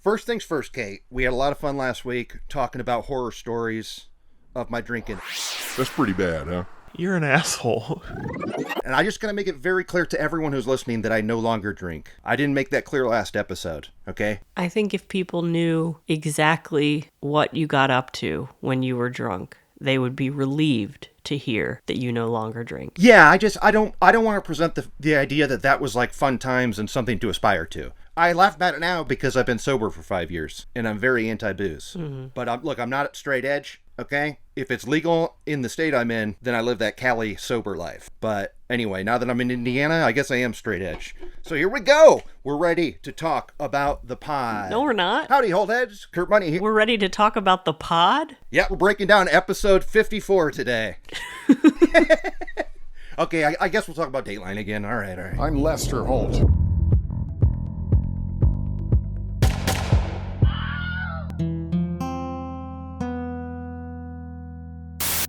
First things first, Kate. We had a lot of fun last week talking about horror stories of my drinking. That's pretty bad, huh? You're an asshole. And I'm just going to make it very clear to everyone who's listening that I no longer drink. I didn't make that clear last episode, okay? I think if people knew exactly what you got up to when you were drunk, they would be relieved to hear that you no longer drink. Yeah, I don't want to present the idea that that was like fun times and something to aspire to. I laugh about it now because I've been sober for 5 years and I'm very anti-booze. Mm-hmm. But I'm not straight edge, okay? If it's legal in the state I'm in, then I live that Cali sober life. But anyway, now that I'm in Indiana, I guess I am straight edge. So here we go. We're ready to talk about the pod. No, we're not. Howdy, Holdheads. Kurt Money here. We're ready to talk about the pod? Yeah, we're breaking down episode 54 today. Okay, I guess we'll talk about Dateline again. All right. I'm Lester Holt.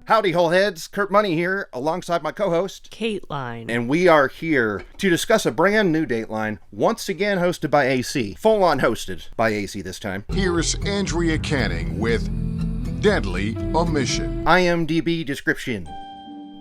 Howdy, Holeheads. Kurt Money here, alongside my co-host, Kateline. And we are here to discuss a brand new Dateline, once again hosted by AC. Full-on hosted by AC this time. Here's Andrea Canning with Deadly Omission. IMDb description.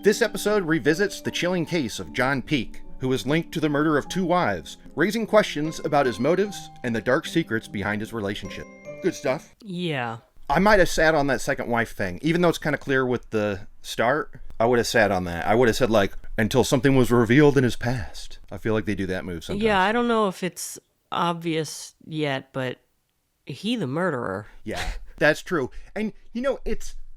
This episode revisits the chilling case of John Peek, who is linked to the murder of 2 wives, raising questions about his motives and the dark secrets behind his relationship. Good stuff. Yeah. I might have sat on that second wife thing. Even though it's kind of clear with the start, I would have sat on that. I would have said, like, until something was revealed in his past. I feel like they do that move sometimes. Yeah, I don't know if it's obvious yet, but he the murderer. Yeah, that's true. And, you know,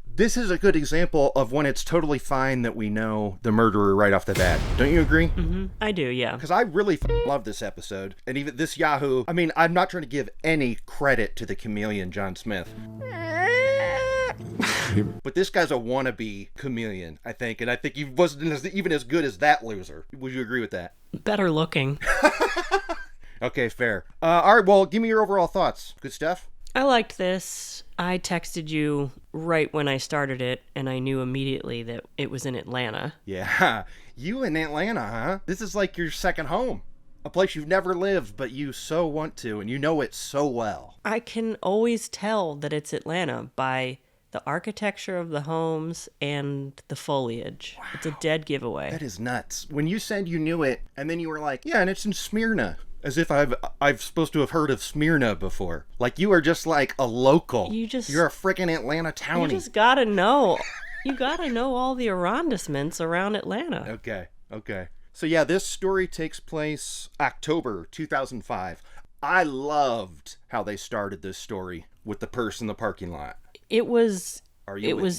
this is a good example of when it's totally fine that we know the murderer right off the bat. Don't you agree? Mm-hmm. I do, yeah. Because I really love this episode. And even this Yahoo, I mean, I'm not trying to give any credit to the chameleon John Smith. But this guy's a wannabe chameleon, I think. And I think he wasn't even as good as that loser. Would you agree with that? Better looking. Okay, fair. All right, well, give me your overall thoughts. Good stuff? I liked this. I texted you right when I started it, and I knew immediately that it was in Atlanta. Yeah, you in Atlanta, huh? This is like your second home. A place you've never lived, but you so want to, and you know it so well. I can always tell that it's Atlanta by the architecture of the homes and the foliage. Wow. It's a dead giveaway. That is nuts. When you said you knew it, and then you were like, yeah, and it's in Smyrna. As if I've supposed to have heard of Smyrna before. Like, you are just like a local. You're a freaking Atlanta townie. You just gotta know. You gotta know all the arrondissements around Atlanta. Okay. So yeah, this story takes place October 2005. I loved how they started this story with the purse in the parking lot. It was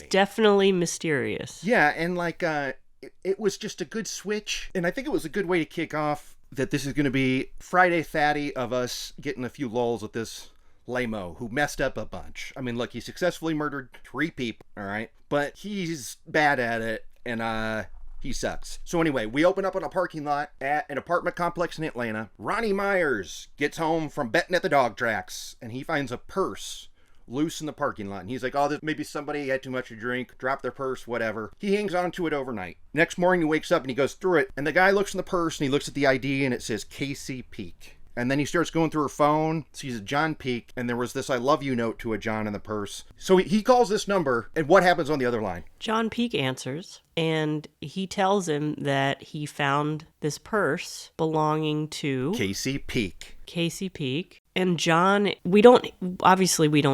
definitely mysterious. Yeah, and like it was just a good switch, and I think it was a good way to kick off that this is going to be Friday Fatty of us getting a few lulls with this lame-o who messed up a bunch. I mean, look, he successfully murdered 3 people, all right? But he's bad at it, and he sucks. So anyway, we open up on a parking lot at an apartment complex in Atlanta. Ronnie Myers gets home from betting at the dog tracks, and he finds a purse loose in the parking lot. And he's like, oh, maybe somebody had too much to drink, dropped their purse, whatever. He hangs on to it overnight. Next morning, he wakes up and he goes through it. And the guy looks in the purse and he looks at the ID and it says Kasi Peek. And then he starts going through her phone, sees a John Peek, and there was this I love you note to a John in the purse. So he calls this number, and what happens on the other line? John Peek answers, and he tells him that he found this purse belonging to Kasi Peek. Kasi Peek. And John, we don't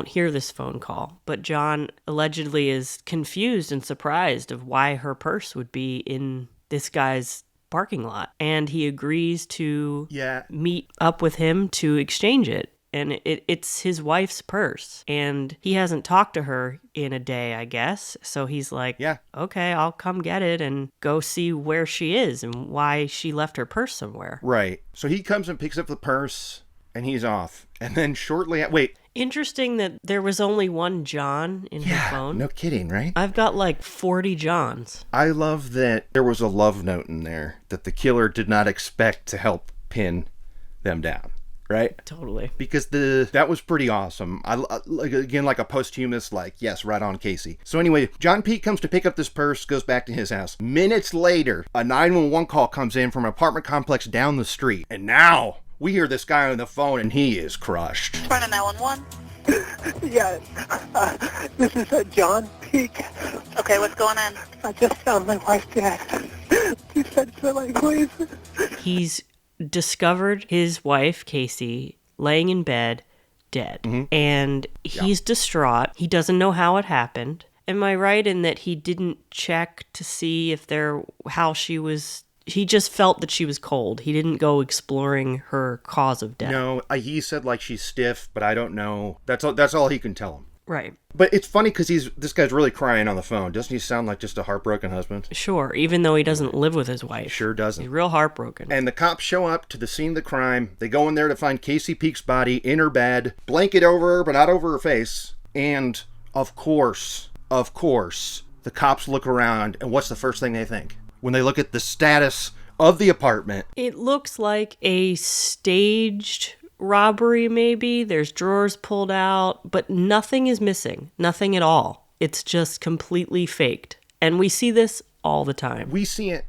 hear this phone call, but John allegedly is confused and surprised of why her purse would be in this guy's parking lot. And he agrees to meet up with him to exchange it. And it's his wife's purse. And he hasn't talked to her in a day, I guess. So he's like, okay, I'll come get it and go see where she is and why she left her purse somewhere. Right. So he comes and picks up the purse. And he's off. And then shortly... Interesting that there was only one John in her phone. No kidding, right? I've got like 40 Johns. I love that there was a love note in there that the killer did not expect to help pin them down, right? Totally. Because that was pretty awesome. Like a posthumous, yes, right on, Casey. So anyway, John Peek comes to pick up this purse, goes back to his house. Minutes later, a 911 call comes in from an apartment complex down the street. And now we hear this guy on the phone and he is crushed. Running 911. Yes. This is John Peek. Okay, what's going on? I just found my wife dead. She said somebody, please. He's discovered his wife, Kasi, laying in bed, dead. And he's distraught. He doesn't know how it happened. Am I right in that he didn't check to see if how she was... He just felt that she was cold. He didn't go exploring her cause of death. No, he said like she's stiff, but I don't know. That's all he can tell him. Right. But it's funny because this guy's really crying on the phone. Doesn't he sound like just a heartbroken husband? Sure, even though he doesn't live with his wife. Sure doesn't. He's real heartbroken. And the cops show up to the scene of the crime. They go in there to find Kasi Peek's body in her bed, blanket over her, but not over her face. And of course, the cops look around, and what's the first thing they think? When they look at the status of the apartment. It looks like a staged robbery, maybe. There's drawers pulled out, but nothing is missing. Nothing at all. It's just completely faked. And we see this all the time. We see it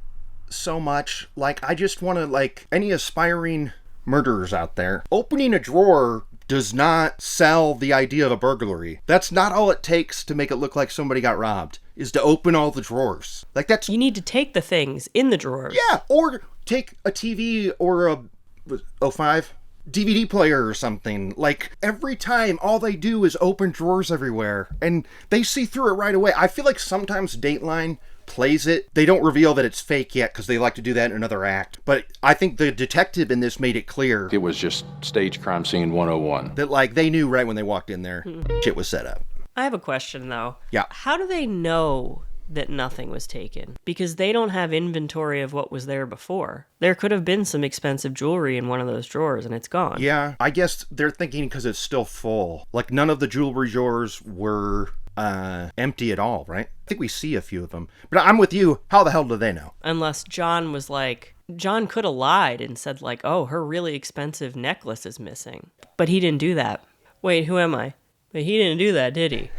so much. Like, I just want to, like, any aspiring murderers out there, opening a drawer does not sell the idea of a burglary. That's not all it takes to make it look like somebody got robbed, is to open all the drawers. Like, that's... You need to take the things in the drawers. Yeah, or take a TV or a 05 DVD player or something. Like, every time, all they do is open drawers everywhere, and they see through it right away. I feel like sometimes Dateline plays it. They don't reveal that it's fake yet because they like to do that in another act. But I think the detective in this made it clear. It was just stage crime scene 101. That, like, they knew right when they walked in there, shit was set up. I have a question, though. Yeah. How do they know that nothing was taken? Because they don't have inventory of what was there before. There could have been some expensive jewelry in one of those drawers, and it's gone. Yeah, I guess they're thinking because it's still full. Like, none of the jewelry drawers were empty at all, right? I think we see a few of them. But I'm with you. How the hell do they know? Unless John was like... John could have lied and said, like, oh, her really expensive necklace is missing. But he didn't do that. Wait, who am I? But he didn't do that, did he?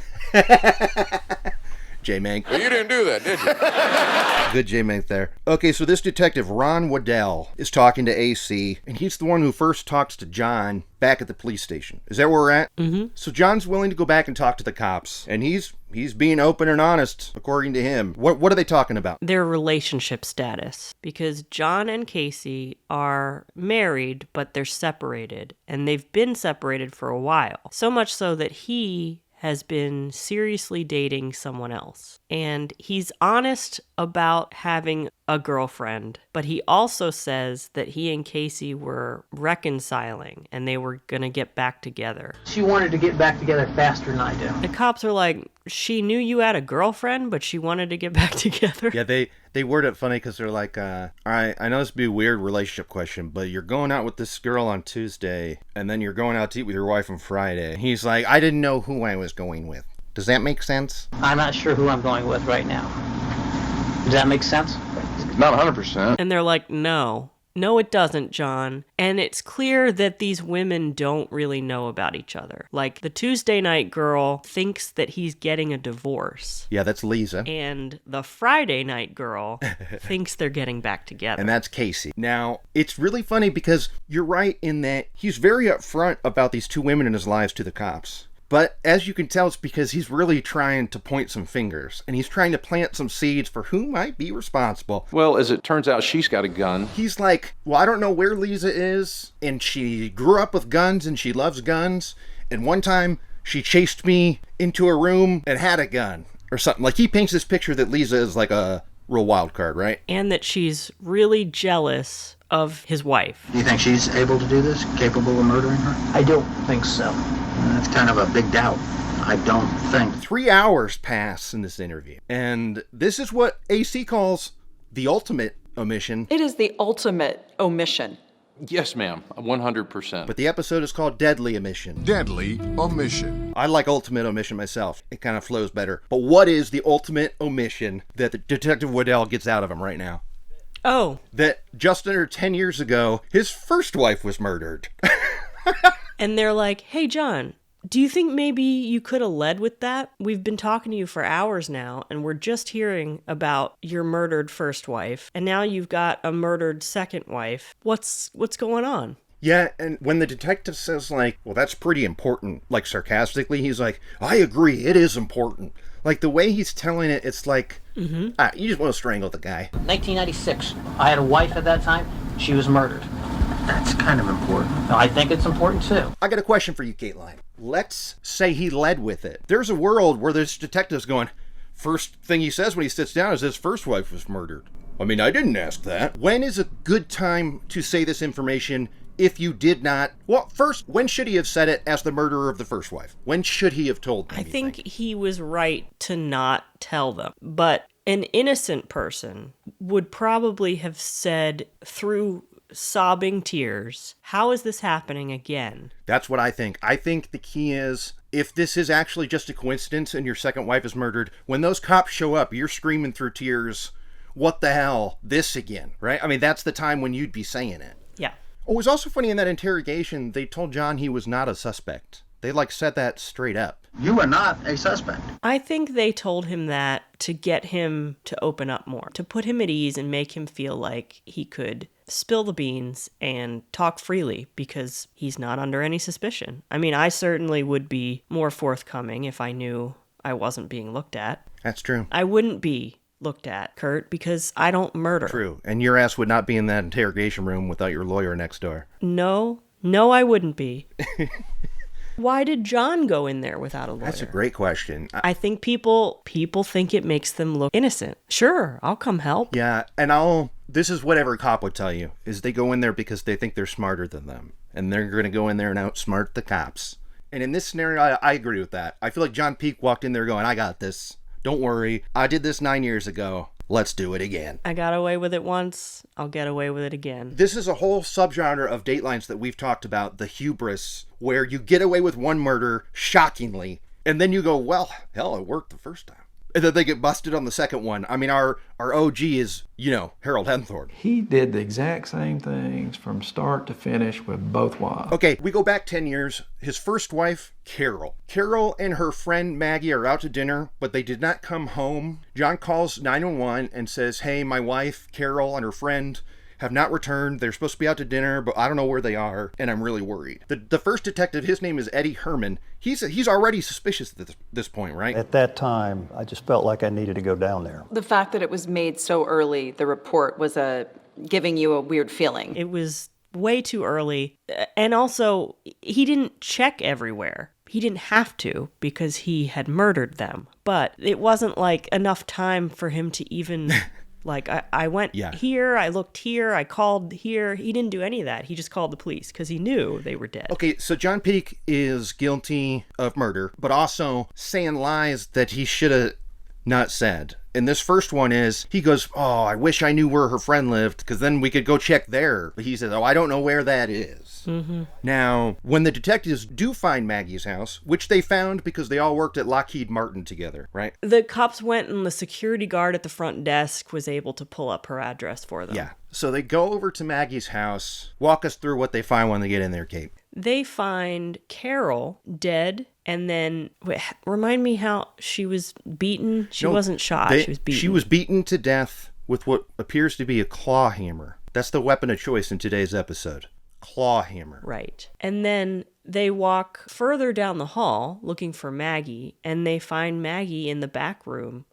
J-Mank. You didn't do that, did you? Good J-Mank there. Okay, so this detective, Ron Waddell, is talking to AC, and he's the one who first talks to John back at the police station. Is that where we're at? Mm-hmm. So John's willing to go back and talk to the cops, and he's being open and honest, according to him. What are they talking about? Their relationship status. Because John and Kasi are married, but they're separated, and they've been separated for a while. So much so that he has been seriously dating someone else. And he's honest about having a girlfriend, but he also says that he and Kasi were reconciling and they were going to get back together. She wanted to get back together faster than I do. The cops are like, she knew you had a girlfriend, but she wanted to get back together. Yeah, they word it funny because they're like, all right, I know this would be a weird relationship question, but you're going out with this girl on Tuesday, and then you're going out to eat with your wife on Friday. He's like, I didn't know who I was going with. Does that make sense? I'm not sure who I'm going with right now. Does that make sense? Not 100%. And they're like, no, it doesn't, John. And it's clear that these women don't really know about each other. Like, the Tuesday night girl thinks that he's getting a divorce. Yeah, that's Lisa. And the Friday night girl thinks they're getting back together. And that's Kasi. Now, it's really funny because you're right in that he's very upfront about these two women in his lives to the cops. But as you can tell, it's because he's really trying to point some fingers, and he's trying to plant some seeds for who might be responsible. Well, as it turns out, she's got a gun. He's like, well, I don't know where Lisa is, and she grew up with guns, and she loves guns, and one time she chased me into a room and had a gun, or something. Like, he paints this picture that Lisa is like a real wild card, right? And that she's really jealous of his wife. Do you think she's able to do this, capable of murdering her? I don't think so. That's kind of a big doubt. I don't think. 3 hours pass in this interview, and this is what AC calls the ultimate omission. It is the ultimate omission. Yes, ma'am, 100%. But the episode is called Deadly Omission. Deadly omission. I like ultimate omission myself. It kind of flows better. But what is the ultimate omission that the Detective Waddell gets out of him right now? Oh. That just under 10 years ago, his first wife was murdered. And they're like, hey, John, do you think maybe you could have led with that? We've been talking to you for hours now, and we're just hearing about your murdered first wife, and now you've got a murdered second wife. What's going on? Yeah, and when the detective says, like, well, that's pretty important, like, sarcastically, he's like, I agree, it is important. Like, the way he's telling it, it's like, you just want to strangle the guy. 1996. I had a wife at that time. She was murdered. That's kind of important. I think it's important too. I got a question for you, Kateline. Let's say he led with it. There's a world where this detective's going, first thing he says when he sits down is his first wife was murdered. I mean, I didn't ask that. When is a good time to say this information if you did not? Well, first, when should he have said it as the murderer of the first wife? When should he have told them? I think he was right to not tell them. But an innocent person would probably have said through sobbing tears, how is this happening again? That's what I think. I think the key is, if this is actually just a coincidence and your second wife is murdered, when those cops show up, you're screaming through tears, what the hell, this again, right? I mean, that's the time when you'd be saying it. Yeah. Oh, it was also funny in that interrogation, they told John he was not a suspect. They, like, said that straight up. You are not a suspect. I think they told him that to get him to open up more, to put him at ease and make him feel like he could spill the beans and talk freely because he's not under any suspicion. I mean, I certainly would be more forthcoming if I knew I wasn't being looked at. That's true. I wouldn't be looked at, Kurt, because I don't murder. True. And your ass would not be in that interrogation room without your lawyer next door. No, I wouldn't be. Why did John go in there without a lawyer? That's a great question. I think people think it makes them look innocent. Sure, I'll come help. Yeah, and this is what every cop would tell you, is they go in there because they think they're smarter than them. And they're going to go in there and outsmart the cops. And in this scenario, I agree with that. I feel like John Peek walked in there going, I got this. Don't worry. I did this 9 years ago. Let's do it again. I got away with it once. I'll get away with it again. This is a whole subgenre of Datelines that we've talked about, the hubris, where you get away with one murder, shockingly, and then you go, well, hell, it worked the first time. And then they get busted on the second one. I mean, our OG is, Harold Henthorne. He did the exact same things from start to finish with both wives. Okay, we go back 10 years. His first wife, Carol. Carol and her friend Maggie are out to dinner, but they did not come home. John calls 911 and says, hey, my wife, Carol, and her friend have not returned. They're supposed to be out to dinner, but I don't know where they are, and I'm really worried. The first detective, his name is Eddie Herman. He's already suspicious at this point, right? At that time, I just felt like I needed to go down there. The fact that it was made so early, the report was giving you a weird feeling. It was way too early. And also, he didn't check everywhere. He didn't have to because he had murdered them. But it wasn't like enough time for him to even... Like, I went here, I looked here, I called here. He didn't do any of that. He just called the police because he knew they were dead. Okay, so John Peek is guilty of murder, but also saying lies that he should have not said. And this first one is, he goes, oh, I wish I knew where her friend lived, because then we could go check there. But he says, oh, I don't know where that is. Mm-hmm. Now, when the detectives do find Maggie's house, which they found because they all worked at Lockheed Martin together, right? The cops went and the security guard at the front desk was able to pull up her address for them. Yeah. So they go over to Maggie's house. Walk us through what they find when they get in there, Kate. They find Carol dead, and then remind me how she was beaten. She wasn't shot. She was beaten. She was beaten to death with what appears to be a claw hammer. That's the weapon of choice in today's episode. Claw hammer. Right. And then they walk further down the hall looking for Maggie, and they find Maggie in the back room,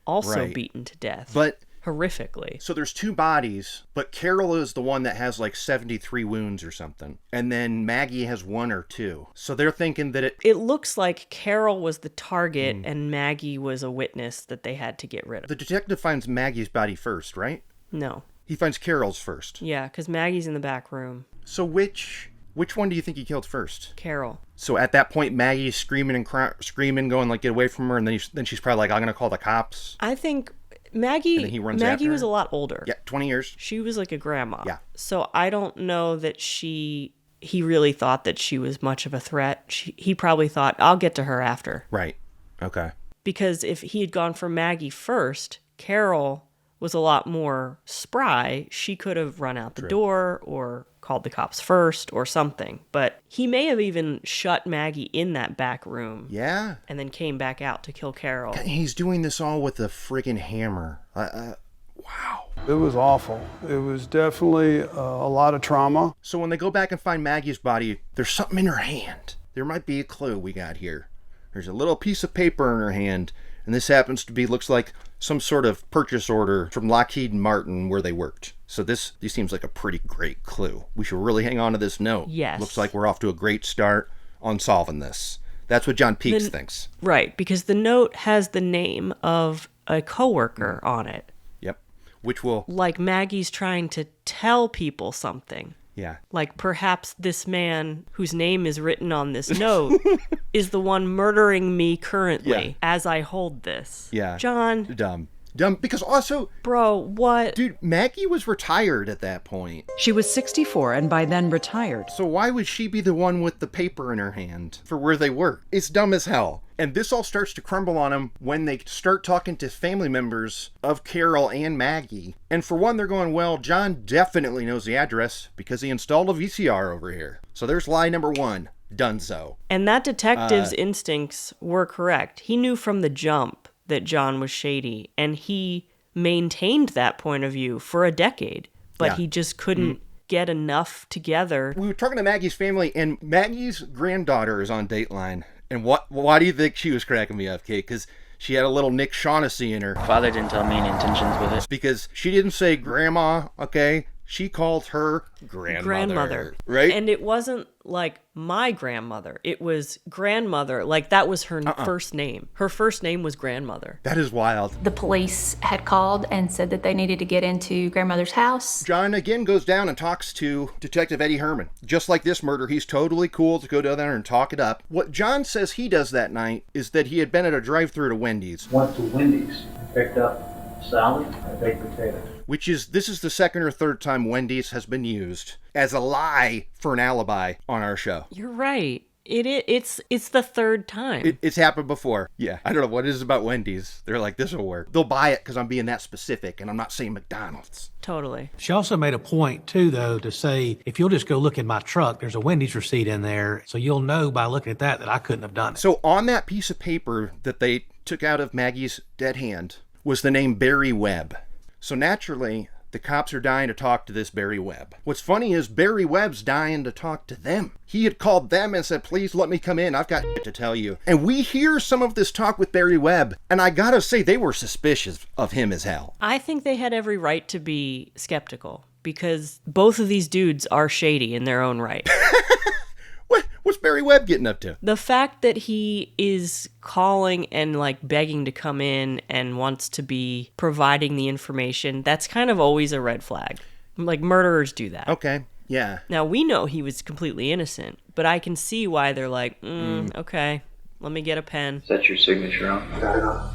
also beaten to death. But horrifically. So there's two bodies, but Carol is the one that has like 73 wounds or something. And then Maggie has 1 or 2. So they're thinking that it looks like Carol was the target and Maggie was a witness that they had to get rid of. The detective finds Maggie's body first, right? No. He finds Carol's first. Yeah, because Maggie's in the back room. So which one do you think he killed first? Carol. So at that point, Maggie's screaming and screaming, going like, get away from her. And then she's probably like, I'm going to call the cops. I think Maggie was a lot older. Yeah, 20 years. She was like a grandma. Yeah. So I don't know that he really thought that she was much of a threat. He probably thought, I'll get to her after. Right. Okay. Because if he had gone for Maggie first, Carol was a lot more spry. She could have run out the door or called the cops first or something. But he may have even shut Maggie in that back room. Yeah. And then came back out to kill Carol. He's doing this all with a friggin' hammer. Wow. It was awful. It was definitely a lot of trauma. So when they go back and find Maggie's body, there's something in her hand. There might be a clue we got here. There's a little piece of paper in her hand, and this happens to be, looks like some sort of purchase order from Lockheed and Martin where they worked. So this seems like a pretty great clue. We should really hang on to this note. Yes. Looks like we're off to a great start on solving this. That's what John Peeks thinks. Right, because the note has the name of a coworker on it. Yep. Which will... Like Maggie's trying to tell people something. Yeah. Like perhaps this man whose name is written on this note is the one murdering me currently as I hold this. Yeah. John. Dumb, because also... Bro, what? Dude, Maggie was retired at that point. She was 64 and by then retired. So why would she be the one with the paper in her hand for where they work? It's dumb as hell. And this all starts to crumble on them when they start talking to family members of Carol and Maggie. And for one, they're going, well, John definitely knows the address because he installed a VCR over here. So there's lie number one. Dunzo. And that detective's instincts were correct. He knew from the jump that John was shady, and he maintained that point of view for a decade. But he just couldn't get enough together. We were talking to Maggie's family, and Maggie's granddaughter is on Dateline. And why do you think she was cracking me up, Kate? Because she had a little Nick Shaughnessy in her. Father didn't tell me any intentions with it. Because she didn't say grandma, okay? She called her grandmother. Right? And it wasn't like my grandmother. It was grandmother. Like that was her first name. Her first name was grandmother. That is wild. The police had called and said that they needed to get into grandmother's house. John again goes down and talks to Detective Eddie Herman. Just like this murder, he's totally cool to go down there and talk it up. What John says he does that night is that he had been at a drive-thru to Wendy's. Went to Wendy's and picked up salad and baked potatoes. This is the second or third time Wendy's has been used as a lie for an alibi on our show. You're right. It's the third time. It's happened before. Yeah. I don't know what it is about Wendy's. They're like, this will work. They'll buy it because I'm being that specific and I'm not saying McDonald's. Totally. She also made a point, too, though, to say, if you'll just go look in my truck, there's a Wendy's receipt in there. So you'll know by looking at that I couldn't have done it. So on that piece of paper that they took out of Maggie's dead hand was the name Barry Webb. So naturally, the cops are dying to talk to this Barry Webb. What's funny is Barry Webb's dying to talk to them. He had called them and said, please let me come in. I've got shit to tell you. And we hear some of this talk with Barry Webb, and I gotta say, they were suspicious of him as hell. I think they had every right to be skeptical because both of these dudes are shady in their own right. What's Barry Webb getting up to? The fact that he is calling and like begging to come in and wants to be providing the information, that's kind of always a red flag. Like murderers do that. Okay, yeah. Now we know he was completely innocent, but I can see why they're like, okay, let me get a pen. Is that your signature on it?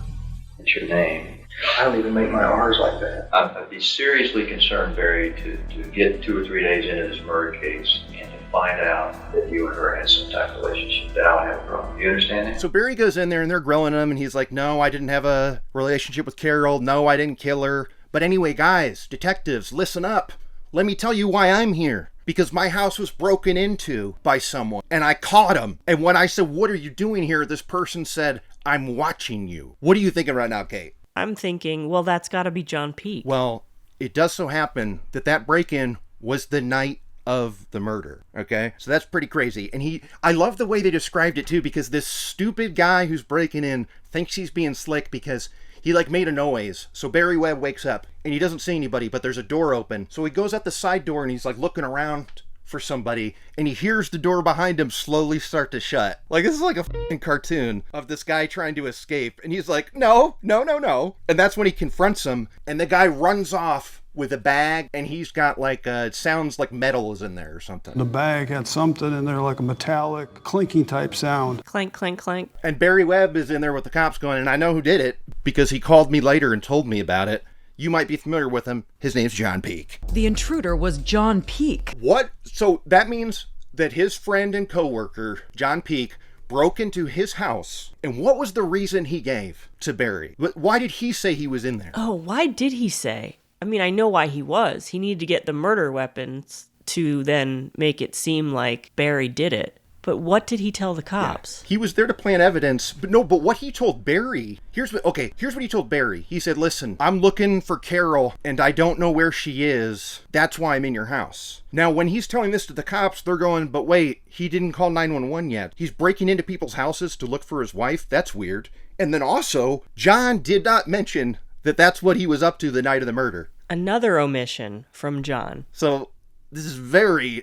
It's your name. I don't even make my R's like that. I'd be seriously concerned, Barry, to get 2 or 3 days into this murder case and to find out that you and her had some type of relationship that I would have a problem. You understand that? So Barry goes in there and they're grilling him and he's like, no, I didn't have a relationship with Carol. No, I didn't kill her. But anyway, guys, detectives, listen up. Let me tell you why I'm here. Because my house was broken into by someone and I caught him. And when I said, what are you doing here? This person said, I'm watching you. What are you thinking right now, Kate? I'm thinking, well, that's got to be John Peek. Well, it does so happen that break-in was the night of the murder, okay? So that's pretty crazy. And I love the way they described it too, because this stupid guy who's breaking in thinks he's being slick because he like made a noise. So Barry Webb wakes up and he doesn't see anybody, but there's a door open. So he goes out the side door and he's like looking around for somebody and he hears the door behind him slowly start to shut. Like this is like a fucking cartoon of this guy trying to escape and he's like, no. And that's when he confronts him and the guy runs off with a bag and he's got like it sounds like metal is in there or something. The bag had something in there like a metallic clinking type sound. Clank, clank, clank. And Barry Webb is in there with the cops going, and I know who did it because he called me later and told me about it. You might be familiar with him. His name's John Peek. The intruder was John Peek. What? So that means that his friend and coworker, John Peek, broke into his house. And what was the reason he gave to Barry? Why did he say he was in there? Oh, why did he say? I mean, I know why he was. He needed to get the murder weapons to then make it seem like Barry did it. But what did he tell the cops? Yeah. He was there to plant evidence, but what he told Barry, here's what he told Barry. He said, listen, I'm looking for Carol and I don't know where she is. That's why I'm in your house. Now, when he's telling this to the cops, they're going, but wait, he didn't call 911 yet. He's breaking into people's houses to look for his wife. That's weird. And then also, John did not mention that that's what he was up to the night of the murder. Another omission from John. So this is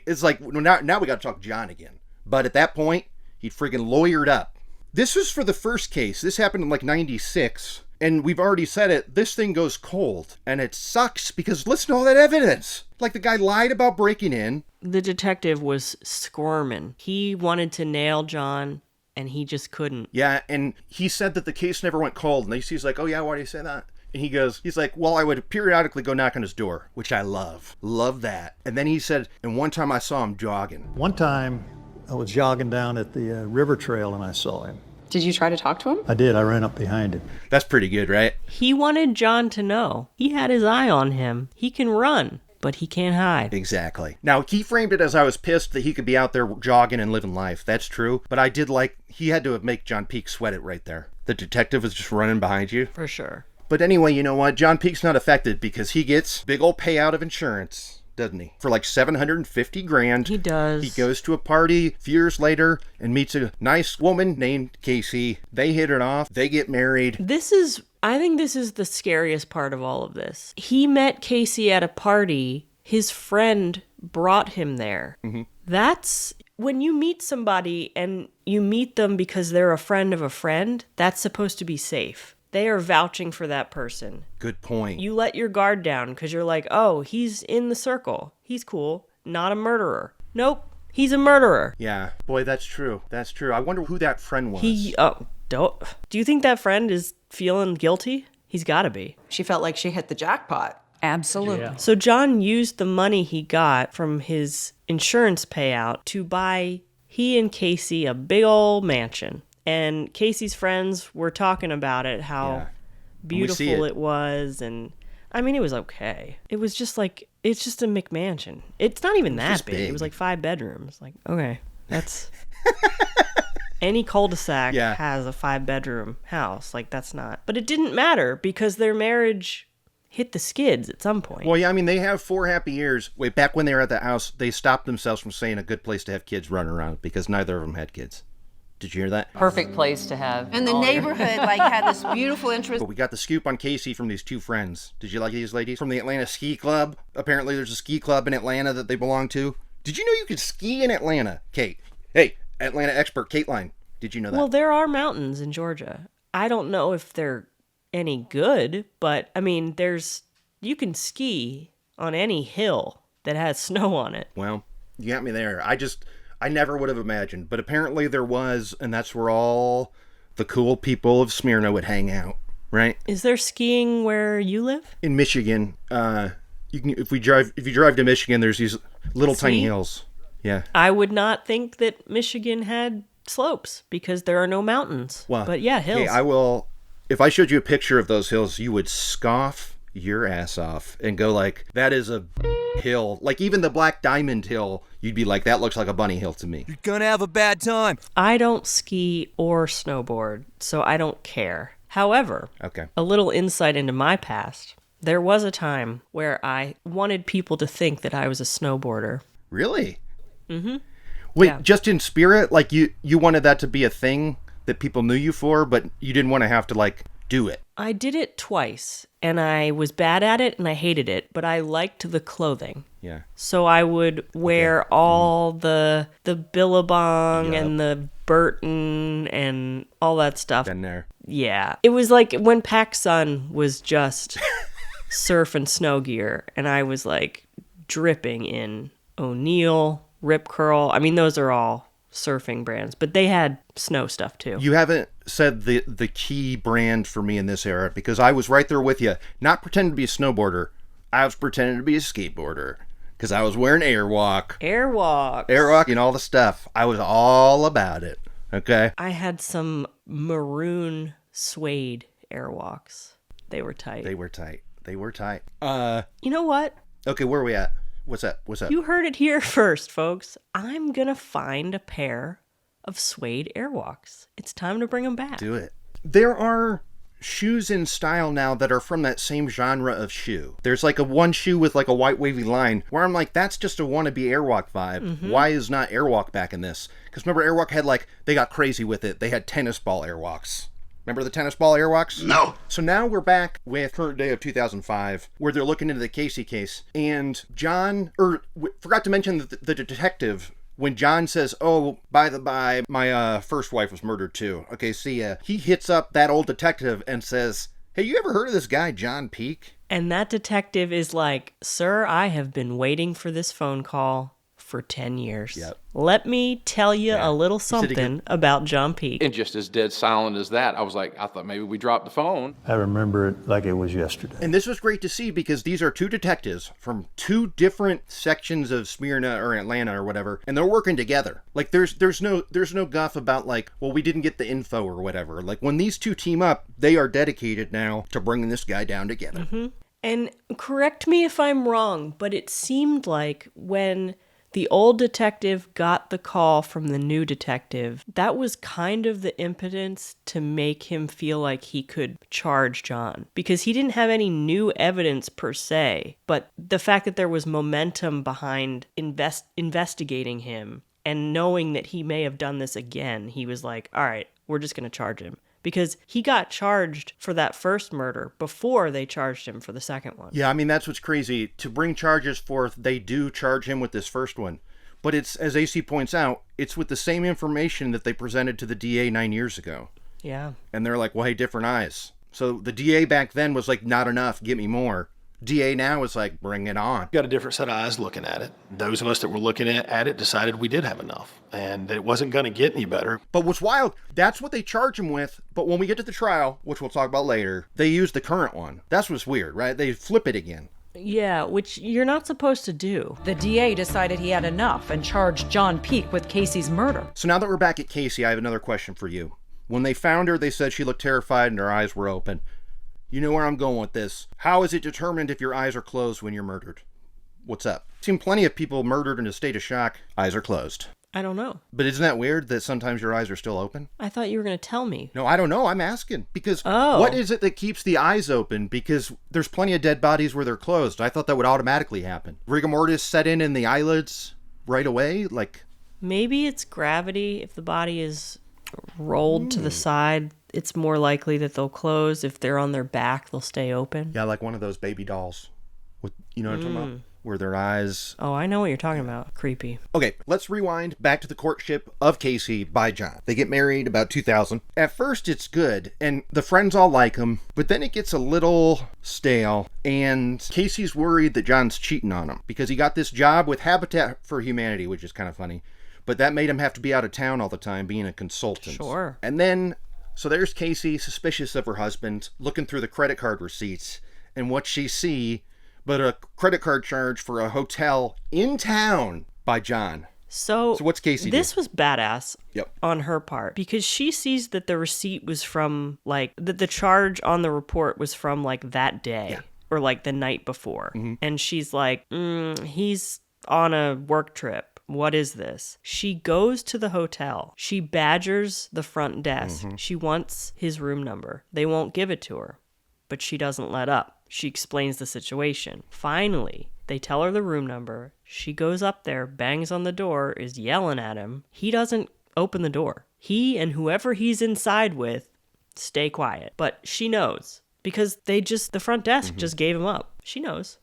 it's like, now we got to talk John again. But at that point, he'd friggin' lawyered up. This was for the first case. This happened in like 96. And we've already said it. This thing goes cold. And it sucks because listen to all that evidence. Like the guy lied about breaking in. The detective was squirming. He wanted to nail John and he just couldn't. Yeah, and he said that the case never went cold. And he's like, oh yeah, why do you say that? And he's like, well, I would periodically go knock on his door, which I love. Love that. And then he said, and one time I saw him jogging. One time I was jogging down at the river trail and I saw him. Did you try to talk to him? I did. I ran up behind him. That's pretty good, right? He wanted John to know. He had his eye on him. He can run, but he can't hide. Exactly. Now, he framed it as I was pissed that he could be out there jogging and living life. That's true. But I did he had to make John Peek sweat it right there. The detective was just running behind you. For sure. But anyway, you know what? John Peek's not affected because he gets big old payout of insurance, doesn't he? For like $750,000. He does. He goes to a party a few years later and meets a nice woman named Casey. They hit it off. They get married. I think this is the scariest part of all of this. He met Casey at a party. His friend brought him there. Mm-hmm. That's when you meet somebody and you meet them because they're a friend of a friend, that's supposed to be safe. They are vouching for that person. Good point. You let your guard down because you're like, oh, he's in the circle. He's cool. Not a murderer. Nope. He's a murderer. Yeah. Boy, that's true. That's true. I wonder who that friend was. Do you think that friend is feeling guilty? He's got to be. She felt like she hit the jackpot. Absolutely. Yeah. So John used the money he got from his insurance payout to buy he and Casey a big old mansion. And Casey's friends were talking about it, how beautiful it was. And I mean, it was okay. It was just it's just a McMansion. It's not even that big. It was like 5 bedrooms. Like, okay, that's... Any cul-de-sac has a 5-bedroom house. Like, that's not... But it didn't matter because their marriage hit the skids at some point. Well, yeah, I mean, they have 4 happy years. Way back when they were at the house, they stopped themselves from saying a good place to have kids running around because neither of them had kids. Did you hear that? Perfect place to have. And the neighborhood had this beautiful interest. But we got the scoop on Casey from these 2 friends. Did you like these ladies? From the Atlanta Ski Club. Apparently there's a ski club in Atlanta that they belong to. Did you know you could ski in Atlanta, Kate? Hey, Atlanta expert Kateline. Did you know that? Well, there are mountains in Georgia. I don't know if they're any good, but I mean, you can ski on any hill that has snow on it. Well, you got me there. I never would have imagined, but apparently there was, and that's where all the cool people of Smyrna would hang out, right? Is there skiing where you live? In Michigan, if you drive to Michigan, there's these little tiny hills. Yeah. I would not think that Michigan had slopes because there are no mountains. Well, but yeah, hills. Okay, if I showed you a picture of those hills, you would scoff your ass off and go like, that is a hill. Like even the Black Diamond Hill, you'd be like, that looks like a bunny hill to me. You're gonna have a bad time. I don't ski or snowboard, so I don't care. However, a little insight into my past. There was a time where I wanted people to think that I was a snowboarder. Really? Mm-hmm. Wait, just in spirit? Like you wanted that to be a thing that people knew you for, but you didn't want to have to do it. I did it twice, and I was bad at it, and I hated it, but I liked the clothing. Yeah. So I would wear all the Billabong and the Burton and all that stuff. Been there. Yeah. It was like when PacSun was just surf and snow gear, and I was dripping in O'Neill, Rip Curl. I mean, those are all surfing brands, but they had snow stuff too. You haven't said the key brand for me in this era because I was right there with you. Not pretending to be a snowboarder. I was pretending to be a skateboarder because I was wearing Airwalk and all the stuff. I was all about it. Okay. I had some maroon suede Airwalks. They were tight. You know what? Okay, where are we at? What's up? You heard it here first, folks. I'm gonna find a pair of suede airwalks. It's time to bring them back. Do it. There are shoes in style now that are from that same genre of shoe. There's like a one shoe with like a white wavy line where I'm like, that's just a wannabe Airwalk vibe. Mm-hmm. Why is not Airwalk back in this? Because remember, Airwalk had like, they got crazy with it. They had tennis ball Airwalks. Remember the tennis ball Airwalks? No. So now we're back with current day of 2005, where they're looking into the Kasi case. And John, forgot to mention that the detective, when John says, oh, by the by, my first wife was murdered too. Okay, see ya. He hits up that old detective and says, hey, you ever heard of this guy, John Peek? And that detective is like, sir, I have been waiting for this phone call for 10 years. Yep. Let me tell you a little something about John Peek. And just as dead silent as that, I was like, I thought maybe we dropped the phone. I remember it like it was yesterday. And this was great to see because these are two detectives from two different sections of Smyrna or Atlanta or whatever, and they're working together. Like there's no guff about like, well, we didn't get the info or whatever. Like when these two team up, they are dedicated now to bringing this guy down together. Mm-hmm. And correct me if I'm wrong, but it seemed like when the old detective got the call from the new detective, that was kind of the impotence to make him feel like he could charge John. Because he didn't have any new evidence per se, but the fact that there was momentum behind investigating him and knowing that he may have done this again, he was like, all right, we're just going to charge him. Because he got charged for that first murder before they charged him for the second one. Yeah, I mean, that's what's crazy. To bring charges forth, they do charge him with this first one. But it's, as AC points out, it's with the same information that they presented to the DA 9 years ago. Yeah. And they're like, well, hey, different eyes. So the DA back then was like, not enough, get me more. DA now is like, bring it on. Got a different set of eyes looking at it. Those of us that were looking at it decided we did have enough and that it wasn't going to get any better. But what's wild, that's what they charge him with. But when we get to the trial, which we'll talk about later, they use the current one. That's what's weird, right? They flip it again. Yeah, which you're not supposed to do. The DA decided he had enough and charged John Peek with Kasi's murder. So now that we're back at Kasi, I have another question for you. When they found her, they said she looked terrified and her eyes were open. You know where I'm going with this. How is it determined if your eyes are closed when you're murdered? What's up? I've seen plenty of people murdered in a state of shock. Eyes are closed. I don't know. But isn't that weird that sometimes your eyes are still open? I thought you were going to tell me. No, I don't know. I'm asking. Because what is it that keeps the eyes open? Because there's plenty of dead bodies where they're closed. I thought that would automatically happen. Rigor mortis set in the eyelids right away? Like, maybe it's gravity. If the body is rolled to the side, it's more likely that they'll close. If they're on their back, they'll stay open. Yeah, like one of those baby dolls. With, you know what I'm talking about? Where their eyes... Oh, I know what you're talking about. Creepy. Okay, let's rewind back to the courtship of Kasi by John. They get married about 2000. At first, it's good, and the friends all like him, but then it gets a little stale, and Kasi's worried that John's cheating on him, because he got this job with Habitat for Humanity, which is kind of funny, but that made him have to be out of town all the time, being a consultant. Sure. And then, so there's Kasi, suspicious of her husband, looking through the credit card receipts, and what she see... but a credit card charge for a hotel in town by John. So what's Kasi This do? was badass on her part because she sees that the receipt was from like the charge on the report was from like that day or like the night before. Mm-hmm. And she's like, he's on a work trip. What is this? She goes to the hotel. She badgers the front desk. Mm-hmm. She wants his room number. They won't give it to her, but she doesn't let up. She explains the situation. Finally, they tell her the room number. She goes up there, bangs on the door, is yelling at him. He doesn't open the door. He and whoever he's inside with stay quiet. But she knows because the front desk just gave him up. She knows.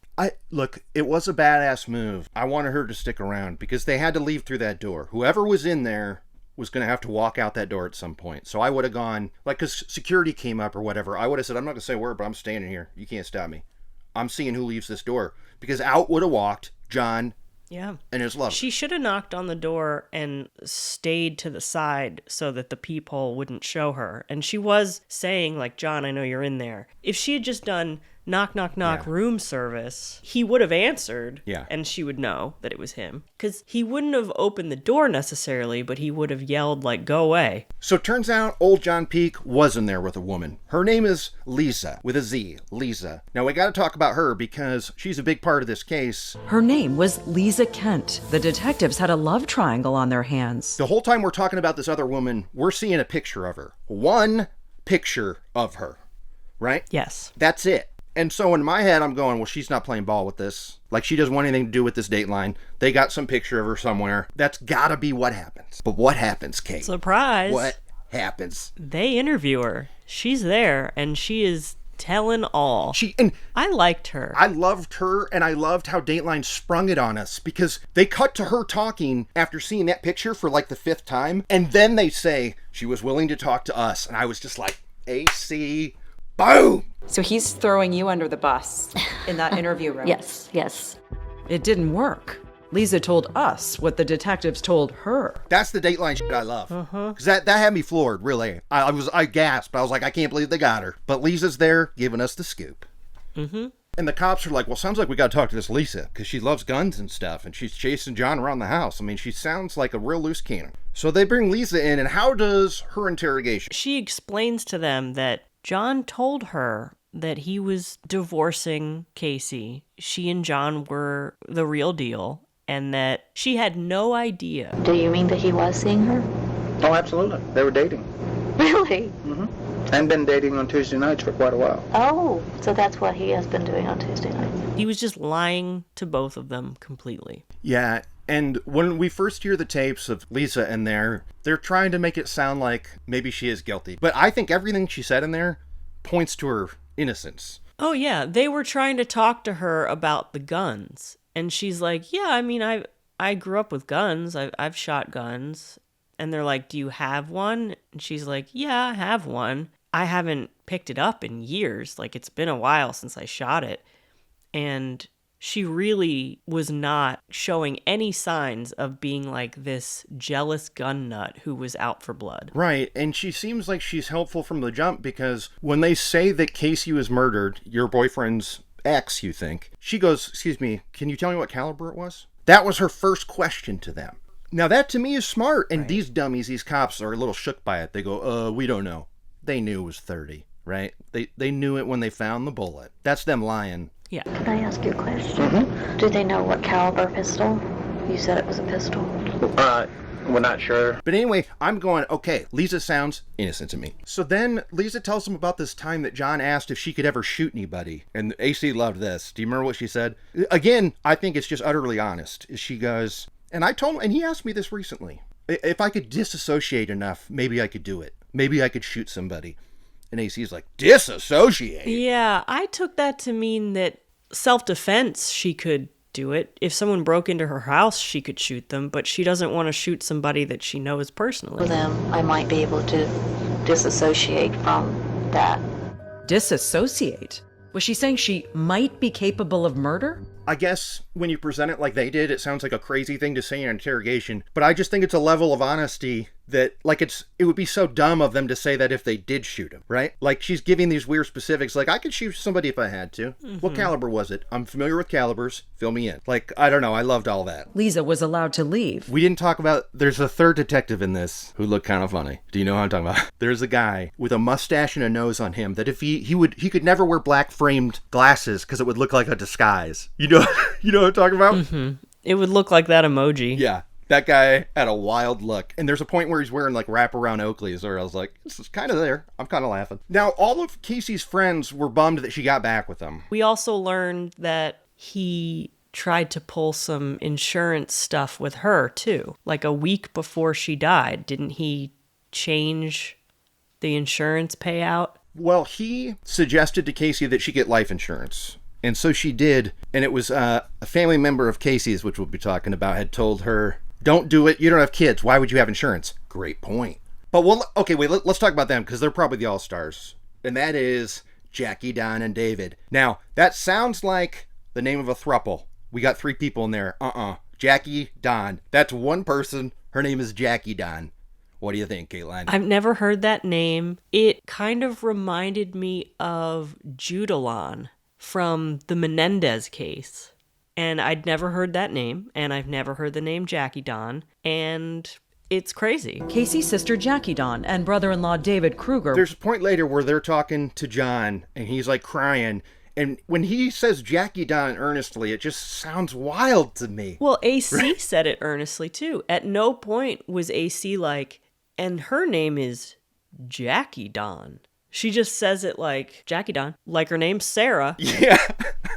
Look, it was a badass move. I wanted her to stick around because they had to leave through that door. Whoever was in there was going to have to walk out that door at some point. So I would have gone, like, because security came up or whatever, I would have said, I'm not going to say a word, but I'm standing here. You can't stop me. I'm seeing who leaves this door. Because out would have walked John and his lover. She should have knocked on the door and stayed to the side so that the peephole wouldn't show her. And she was saying, like, John, I know you're in there. If she had just done knock, knock, knock, room service, he would have answered. Yeah. And she would know that it was him. Because he wouldn't have opened the door necessarily, but he would have yelled, like, go away. So it turns out old John Peek was in there with a woman. Her name is Lisa, with a Z, Lisa. Now we got to talk about her because she's a big part of this case. Her name was Lisa Kent. The detectives had a love triangle on their hands. The whole time we're talking about this other woman, we're seeing a picture of her. One picture of her, right? Yes. That's it. And so in my head, I'm going, well, she's not playing ball with this. Like, she doesn't want anything to do with this Dateline. They got some picture of her somewhere. That's gotta be what happens. But what happens, Kate? Surprise. What happens? They interview her. She's there, and she is telling all. I liked her. I loved her, and I loved how Dateline sprung it on us, because they cut to her talking after seeing that picture for like the 5th time, and then they say she was willing to talk to us, and I was just like, AC, boom! So he's throwing you under the bus in that interview room. Yes. It didn't work. Lisa told us what the detectives told her. That's the Dateline shit I love. Because that had me floored, really. I gasped. I was like, I can't believe they got her. But Lisa's there giving us the scoop. Mm-hmm. And the cops are like, well, sounds like we got to talk to this Lisa because she loves guns and stuff. And she's chasing John around the house. I mean, she sounds like a real loose cannon. So they bring Lisa in. And how does her interrogation? She explains to them that John told her that he was divorcing Kasi. She and John were the real deal. And that she had no idea. Do you mean that he was seeing her? Oh, absolutely. They were dating. Really? Mm-hmm. And been dating on Tuesday nights for quite a while. Oh, so that's what he has been doing on Tuesday nights. He was just lying to both of them completely. Yeah, and when we first hear the tapes of Lisa in there, they're trying to make it sound like maybe she is guilty. But I think everything she said in there points to her innocence. Oh, yeah. They were trying to talk to her about the guns. And she's like, yeah, I mean, I grew up with guns. I've shot guns. And they're like, do you have one? And she's like, yeah, I have one. I haven't picked it up in years. Like, it's been a while since I shot it. And she really was not showing any signs of being like this jealous gun nut who was out for blood. Right, and she seems like she's helpful from the jump because when they say that Kasi was murdered, your boyfriend's ex, you think, she goes, excuse me, can you tell me what caliber it was? That was her first question to them. Now that to me is smart, and these dummies, these cops are a little shook by it. They go, we don't know. They knew it was 30, right? They knew it when they found the bullet. That's them lying. Yeah. Can I ask you a question? Do they know what caliber pistol? You said it was a pistol. We're not sure. But anyway, I'm going, okay, Lisa sounds innocent to me. So then Lisa tells them about this time that John asked if she could ever shoot anybody. And AC loved this. Do you remember what she said? Again, I think it's just utterly honest. She goes, and I told him, and he asked me this recently, if I could disassociate enough, maybe I could do it. Maybe I could shoot somebody. And AC's like, disassociate? Yeah, I took that to mean that self-defense, she could do it. If someone broke into her house, she could shoot them, but she doesn't want to shoot somebody that she knows personally. For them, I might be able to disassociate from that. Disassociate? Was she saying she might be capable of murder? I guess when you present it like they did, it sounds like a crazy thing to say in an interrogation, but I just think it's a level of honesty that, like, it would be so dumb of them to say that if they did shoot him, right? Like, she's giving these weird specifics, like, I could shoot somebody if I had to. Mm-hmm. What caliber was it? I'm familiar with calibers. Fill me in. Like, I don't know. I loved all that. Lisa was allowed to leave. We didn't talk about, there's a third detective in this who looked kind of funny. Do you know what I'm talking about? There's a guy with a mustache and a nose on him that if he could never wear black framed glasses because it would look like a disguise. You know what I'm talking about? Mm-hmm. It would look like that emoji. Yeah. That guy had a wild look. And there's a point where he's wearing like wraparound Oakleys where I was like, this is kind of there. I'm kind of laughing. Now, all of Casey's friends were bummed that she got back with him. We also learned that he tried to pull some insurance stuff with her too. Like a week before she died, didn't he change the insurance payout? Well, he suggested to Casey that she get life insurance. And so she did. And it was a family member of Casey's, which we'll be talking about, had told her, don't do it. You don't have kids. Why would you have insurance? Great point. But let's talk about them because they're probably the all-stars. And that is Jackie, Don, and David. Now, that sounds like the name of a throuple. We got 3 people in there. Jackie, Don. That's one person. Her name is Jackie Don. What do you think, Kateline? I've never heard that name. It kind of reminded me of Judalon from the Menendez case. And I'd never heard that name, and I've never heard the name Jackie Don, and it's crazy. Casey's sister Jackie Don and brother-in-law David Kruger. There's a point later where they're talking to John, and he's like crying. And when he says Jackie Don earnestly, it just sounds wild to me. Well, AC said it earnestly, too. At no point was AC like, and her name is Jackie Don. She just says it like Jackie Don, like her name's Sarah. Yeah,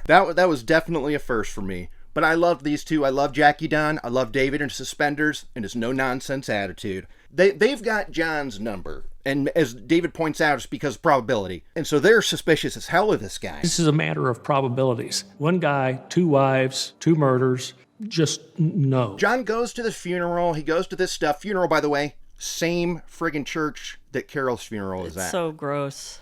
that was definitely a first for me. But I love these two. I love Jackie Don. I love David in suspenders and his no-nonsense attitude. They've got John's number. And as David points out, it's because of probability. And so they're suspicious as hell of this guy. This is a matter of probabilities. One guy, 2 wives, 2 murders, just no. John goes to the funeral. He goes to this stuff. Funeral, by the way, same friggin' church that Carol's funeral is at. So gross.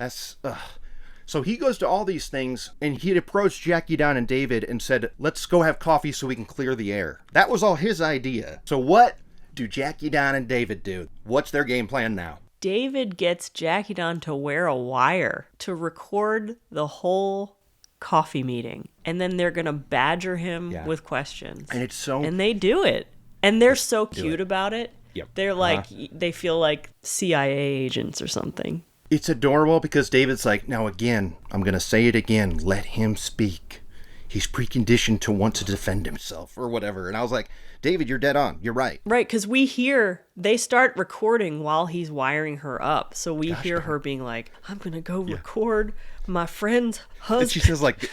So he goes to all these things, and he had approached Jackie Don and David and said, let's go have coffee so we can clear the air. That was all his idea. So what do Jackie Don and David do? What's their game plan now? David gets Jackie Don to wear a wire to record the whole coffee meeting. And then they're going to badger him with questions. And it's so... And they do it. And they're so cute about it. Yep. They're like, they feel like CIA agents or something. It's adorable because David's like, now again, I'm going to say it again, let him speak. He's preconditioned to want to defend himself or whatever. And I was like, David, you're dead on. You're right. Right, because we hear, they start recording while he's wiring her up. So we hear her being like, I'm going to go record my friend's husband. And she says like...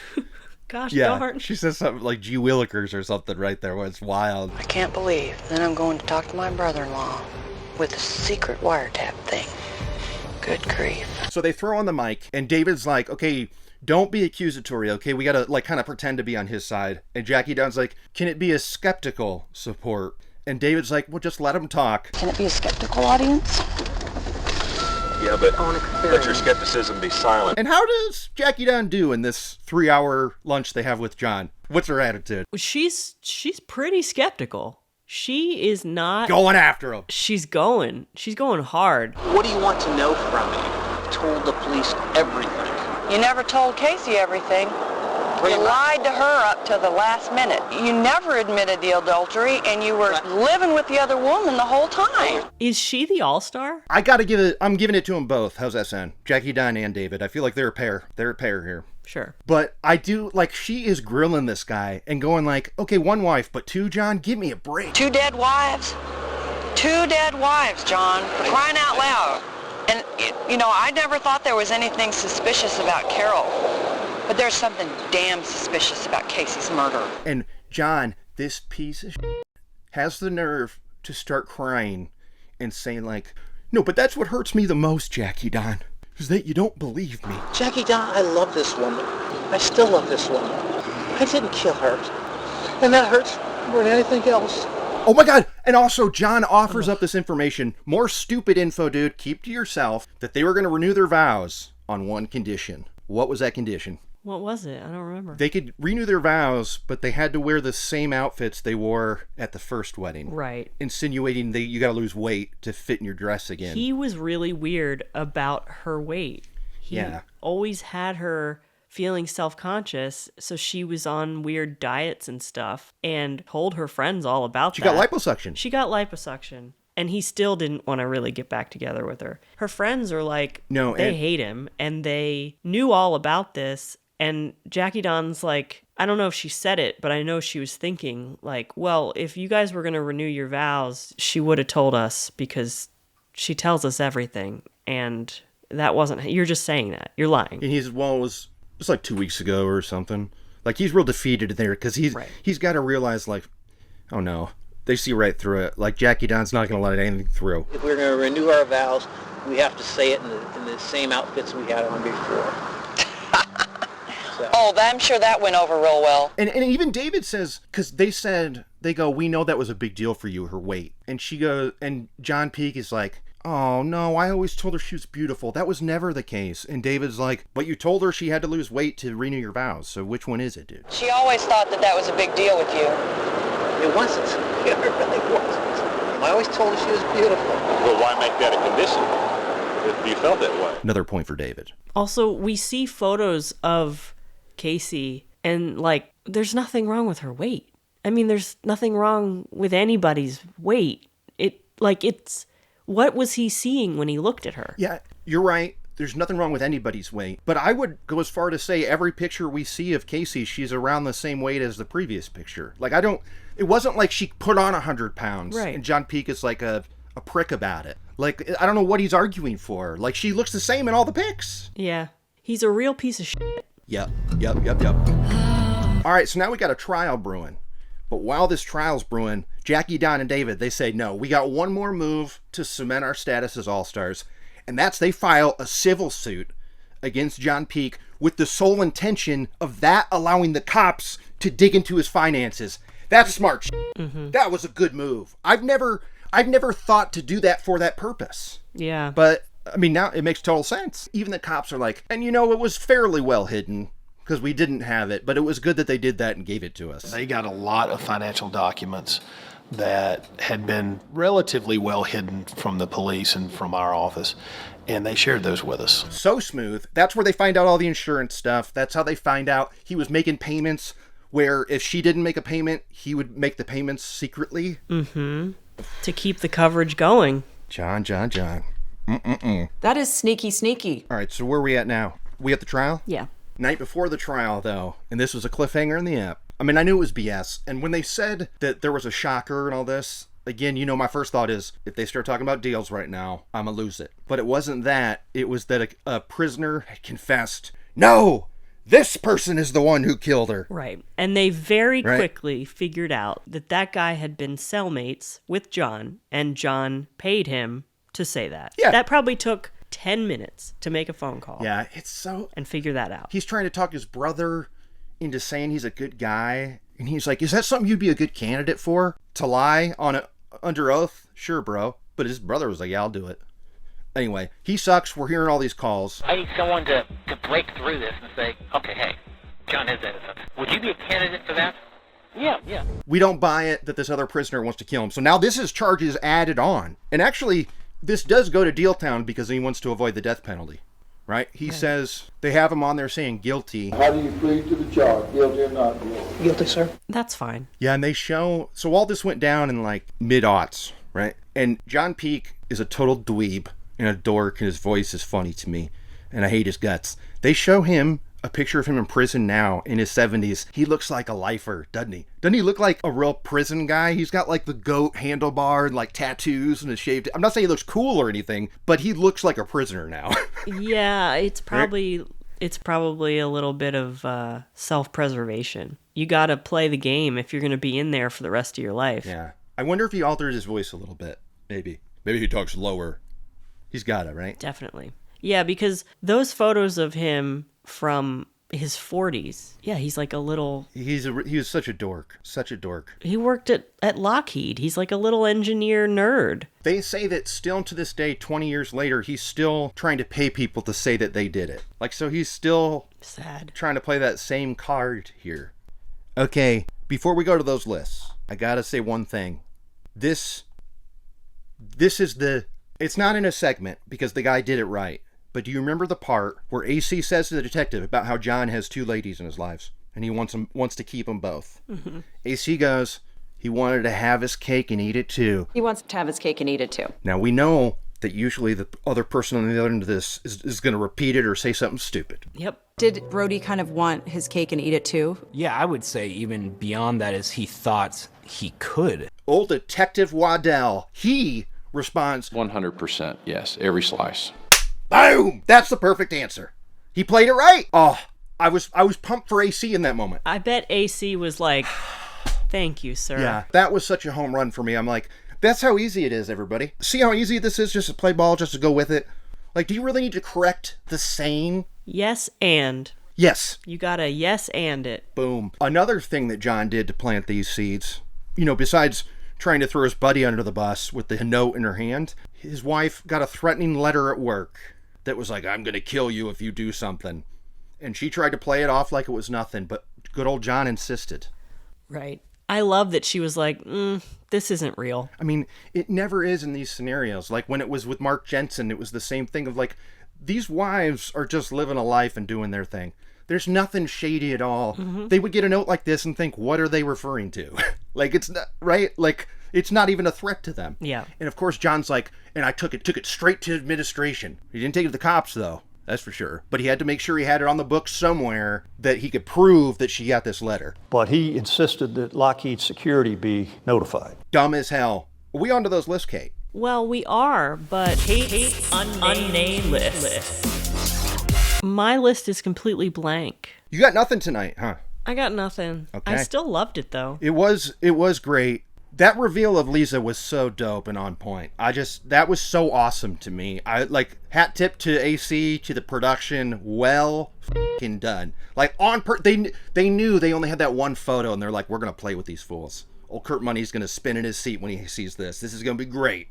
Gosh darn. She says something like G. Willikers or something right there where it's wild. I can't believe that I'm going to talk to my brother-in-law with a secret wiretap thing. Good grief. So they throw on the mic, and David's like, okay, don't be accusatory, okay? We gotta, like, kind of pretend to be on his side. And Jackie Don's like, can it be a skeptical support? And David's like, well, just let him talk. Can it be a skeptical audience? Yeah, but let your skepticism be silent. And how does Jackie Don do in this 3-hour lunch they have with John? What's her attitude? She's pretty skeptical. She is not... Going after him. She's going hard. What do you want to know from me? I told the police everything. You never told Casey everything. You lied to her up to the last minute. You never admitted the adultery, and you were living with the other woman the whole time. Is she the all-star? I'm giving it to them both. How's that sound? Jackie Don and David. I feel like they're a pair. They're a pair here. Sure. But I do, like, she is grilling this guy and going like, okay, 1 wife, but 2, John? Give me a break. 2 dead wives? 2 dead wives, John, for crying out loud. And, you know, I never thought there was anything suspicious about Carol. But there's something damn suspicious about Casey's murder. And John, this piece of shit, has the nerve to start crying and saying like, no, but that's what hurts me the most, Jackie Don, is that you don't believe me. Jackie Don, I love this woman. I still love this woman. I didn't kill her. And that hurts more than anything else. Oh my God. And also John offers up this information. More stupid info, dude. Keep to yourself. That they were going to renew their vows on one condition. What was that condition? What was it? I don't remember. They could renew their vows, but they had to wear the same outfits they wore at the first wedding. Right. Insinuating that you got to lose weight to fit in your dress again. He was really weird about her weight. He always had her feeling self-conscious, so she was on weird diets and stuff, and told her friends all about that. She got liposuction. She got liposuction. And he still didn't want to really get back together with her. Her friends are like, they hate him, and they knew all about this. And Jackie Don's like, I don't know if she said it, but I know she was thinking, like, well, if you guys were going to renew your vows, she would have told us because she tells us everything. And that wasn't, you're just saying that. You're lying. And he's, well, it was like 2 weeks ago or something. Like, he's real defeated there because he's got to realize, like, oh no, they see right through it. Like, Jackie Don's not going to let anything through. If we're going to renew our vows, we have to say it in the same outfits we had on before. So. Oh, I'm sure that went over real well. And even David says, because they go, we know that was a big deal for you, her weight. And she goes, and John Peek is like, oh no, I always told her she was beautiful. That was never the case. And David's like, but you told her she had to lose weight to renew your vows. So which one is it, dude? She always thought that was a big deal with you. It wasn't. It really wasn't. I always told her she was beautiful. Well, why make that a condition if you felt that way? Another point for David. Also, we see photos of Kasi, and like, there's nothing wrong with her weight. I mean, there's nothing wrong with anybody's weight. It's what was he seeing when he looked at her? Yeah, you're right. There's nothing wrong with anybody's weight. But I would go as far to say every picture we see of Kasi, she's around the same weight as the previous picture. Like, it wasn't like she put on 100 pounds. Right. And John Peek is like a prick about it. Like, I don't know what he's arguing for. Like, she looks the same in all the pics. Yeah. He's a real piece of shit. Yep. All right, so now we got a trial brewing. But while this trial's brewing, Jackie, Don, and David, they say, no, we got one more move to cement our status as all-stars. And that's they file a civil suit against John Peek with the sole intention of that allowing the cops to dig into his finances. That's smart shit. Mm-hmm. That was a good move. I've never thought to do that for that purpose. Yeah. But, I mean, now it makes total sense. Even the cops are like, and it was fairly well hidden because we didn't have it, but it was good that they did that and gave it to us. They got a lot of financial documents that had been relatively well hidden from the police and from our office, and they shared those with us. So smooth. That's where they find out all the insurance stuff. That's how they find out he was making payments where if she didn't make a payment, he would make the payments secretly. Mm-hmm. To keep the coverage going. John. That is sneaky. All right, so where are we at now? We at the trial? Yeah. Night before the trial, though, and this was a cliffhanger in the app. I mean, I knew it was BS. And when they said that there was a shocker and all this, again, my first thought is, if they start talking about deals right now, I'm going to lose it. But it wasn't that. It was that a prisoner had confessed, no, this person is the one who killed her. Right. And they very quickly figured out that guy had been cellmates with John, and John paid him to say that. Yeah. That probably took 10 minutes to make a phone call. Yeah, it's so... And figure that out. He's trying to talk his brother into saying he's a good guy. And he's like, is that something you'd be a good candidate for? To lie under oath? Sure, bro. But his brother was like, yeah, I'll do it. Anyway, he sucks. We're hearing all these calls. I need someone to break through this and say, okay, hey, John is innocent. Would you be a candidate for that? Yeah. We don't buy it that this other prisoner wants to kill him. So now this is charges added on. And actually, this does go to Deal Town because he wants to avoid the death penalty. Right? He says they have him on there saying guilty. How do you plead to the charge? Guilty or not guilty? Guilty, sir. That's fine. Yeah, and they show... So all this went down in like mid-aughts, right? And John Peek is a total dweeb and a dork, and his voice is funny to me. And I hate his guts. They show him a picture of him in prison now in his 70s. He looks like a lifer, doesn't he? Doesn't he look like a real prison guy? He's got like the goat handlebar and like tattoos and a shaved... I'm not saying he looks cool or anything, but he looks like a prisoner now. Yeah, it's probably a little bit of self-preservation. You got to play the game if you're going to be in there for the rest of your life. Yeah. I wonder if he altered his voice a little bit. Maybe he talks lower. He's got it, right? Definitely. Yeah, because those photos of him from his 40s, yeah, he's like a little... He was such a dork. Such a dork. He worked at Lockheed. He's like a little engineer nerd. They say that still to this day, 20 years later, he's still trying to pay people to say that they did it. Like, so he's still... Sad. Trying to play that same card here. Okay, before we go to those lists, I gotta say one thing. This is the... It's not in a segment because the guy did it right. But do you remember the part where AC says to the detective about how John has two ladies in his lives and he wants to keep them both? Mm-hmm. AC goes, he wanted to have his cake and eat it too. He wants to have his cake and eat it too. Now we know that usually the other person on the other end of this is going to repeat it or say something stupid. Yep. Did Brody kind of want his cake and eat it too? Yeah, I would say even beyond that is he thought he could. Old Detective Waddell, he responds 100%, yes, every slice. Boom! That's the perfect answer. He played it right. Oh, I was pumped for AC in that moment. I bet AC was like, thank you, sir. Yeah, that was such a home run for me. I'm like, that's how easy it is, everybody. See how easy this is just to play ball, just to go with it? Like, do you really need to correct the saying? Yes, and. Yes. You gotta yes and it. Boom. Another thing that John did to plant these seeds, besides trying to throw his buddy under the bus with the note in her hand, his wife got a threatening letter at work that was like, I'm going to kill you if you do something. And she tried to play it off like it was nothing, but good old John insisted. Right. I love that she was like, this isn't real. I mean, it never is in these scenarios. Like when it was with Mark Jensen, it was the same thing of like, these wives are just living a life and doing their thing. There's nothing shady at all. Mm-hmm. They would get a note like this and think, what are they referring to? Like, it's not, right? Like, it's not even a threat to them. Yeah. And of course, John's like, and I took it straight to administration. He didn't take it to the cops, though. That's for sure. But he had to make sure he had it on the book somewhere that he could prove that she got this letter. But he insisted that Lockheed security be notified. Dumb as hell. Are we onto those lists, Kate? Well, we are, but Kate's unnamed list. My list is completely blank. You got nothing tonight, huh? I got nothing. Okay. I still loved it, though. It was great. That reveal of Lisa was so dope and on point. That was so awesome to me. I like, hat tip to AC, to the production. Well f***ing done. Like, they knew they only had that one photo, and they're like, we're going to play with these fools. Old Kurt Money's going to spin in his seat when he sees this. This is going to be great.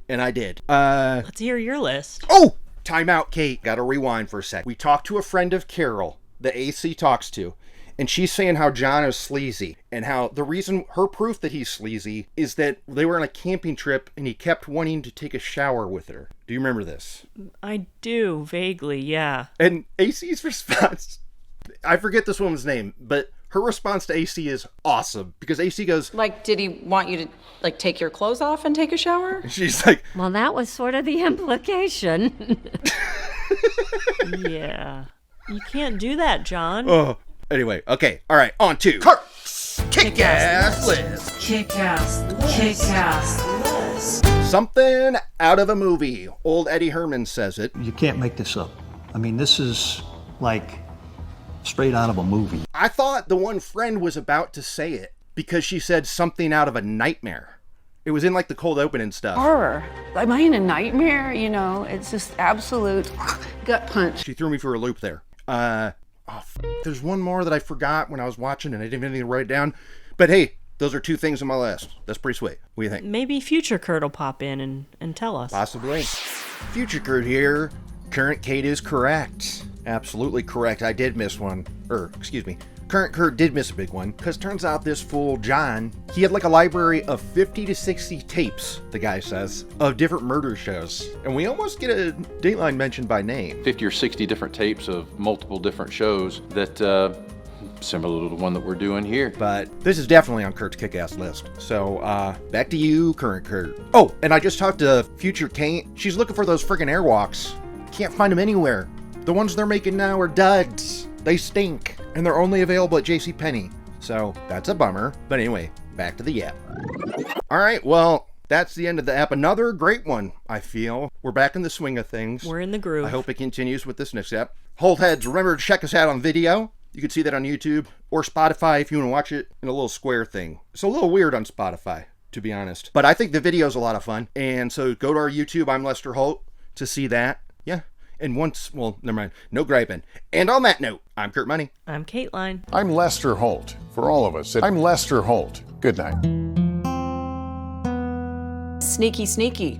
And I did. Let's hear your list. Oh! Time out, Kate. Gotta rewind for a sec. We talked to a friend of Carol, the AC talks to, and she's saying how John is sleazy, and how the reason, her proof that he's sleazy is that they were on a camping trip and he kept wanting to take a shower with her. Do you remember this? I do, vaguely, yeah. And AC's response, I forget this woman's name, but her response to AC is awesome, because AC goes, Like, did he want you to, like, take your clothes off and take a shower? She's like, well, that was sort of the implication. Yeah. You can't do that, John. Oh. Anyway, okay, all right, on to Kurt's Kick-Ass List. Kick-Ass List. Something out of a movie. Old Eddie Herman says it. You can't make this up. I mean, this is like straight out of a movie. I thought the one friend was about to say it because she said something out of a nightmare. It was in like the cold open and stuff. Horror. Am I in a nightmare? You know, it's just absolute gut punch. She threw me for a loop there. There's one more that I forgot when I was watching and I didn't have anything to write down. But hey, those are two things on my list. That's pretty sweet. What do you think? Maybe future Kurt will pop in and tell us. Possibly. Future Kurt here. Current Kate is correct. Absolutely correct. I did miss one. Current Kurt did miss a big one, because turns out this fool, John, he had like a library of 50 to 60 tapes, the guy says, of different murder shows. And we almost get a Dateline mentioned by name. 50 or 60 different tapes of multiple different shows that, similar to the one that we're doing here. But this is definitely on Kurt's kick-ass list. So, back to you, Current Kurt. Oh, and I just talked to Future Kate. She's looking for those friggin' airwalks. Can't find them anywhere. The ones they're making now are duds. They stink. And they're only available at JCPenney. So, that's a bummer. But anyway, back to the app. Alright, well, that's the end of the app. Another great one, I feel. We're back in the swing of things. We're in the groove. I hope it continues with this next app. Hold heads, remember to check us out on video. You can see that on YouTube or Spotify if you want to watch it in a little square thing. It's a little weird on Spotify, to be honest. But I think the video's a lot of fun. And so go to our YouTube, I'm Lester Holt, to see that. Yeah. And never mind, no griping. And on that note, I'm Kurt Money. I'm Kateline. I'm Lester Holt. For all of us, I'm Lester Holt. Good night. Sneaky, sneaky.